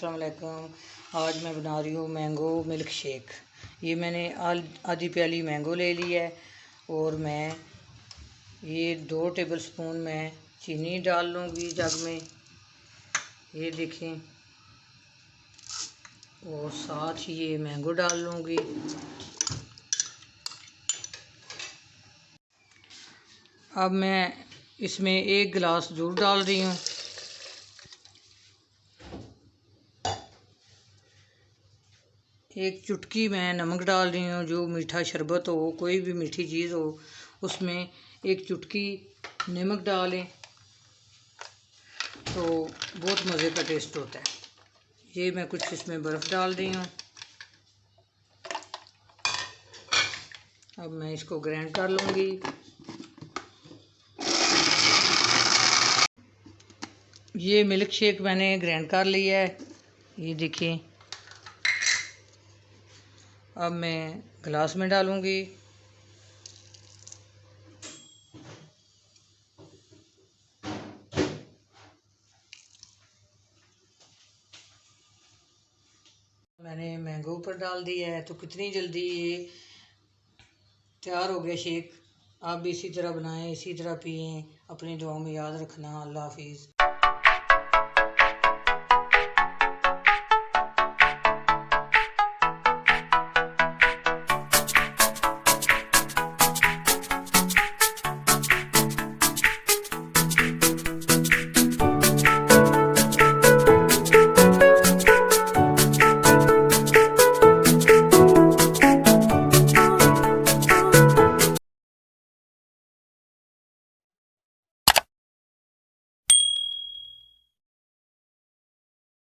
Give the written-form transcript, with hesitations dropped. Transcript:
अस्सलाम वालेकुम। आज मैं बना रही हूँ मैंगो मिल्क शेक। ये मैंने आधी प्याली मैंगो ले ली है और मैं ये 2 टेबलस्पून मैं चीनी डाल लूँगी जग में, ये देखें, और साथ ही ये मैंगो डाल लूँगी। अब मैं इसमें 1 गिलास दूध डाल रही हूँ। एक चुटकी मैं नमक डाल रही हूँ। जो मीठा शरबत हो, कोई भी मीठी चीज़ हो, उसमें 1 चुटकी नमक डालें तो बहुत मज़े का टेस्ट होता है। ये मैं कुछ इसमें बर्फ़ डाल रही हूँ। अब मैं इसको ग्राइंड कर लूँगी। ये मिल्क शेक मैंने ग्राइंड कर लिया है, ये देखिए। अब मैं गिलास में डालूँगी। मैंने मैंगो ऊपर डाल दिया है, तो कितनी जल्दी ये तैयार हो गया शेक। आप भी इसी तरह बनाएं, इसी तरह पिएं। अपनी दुआओं में याद रखना। अल्लाह हाफिज़।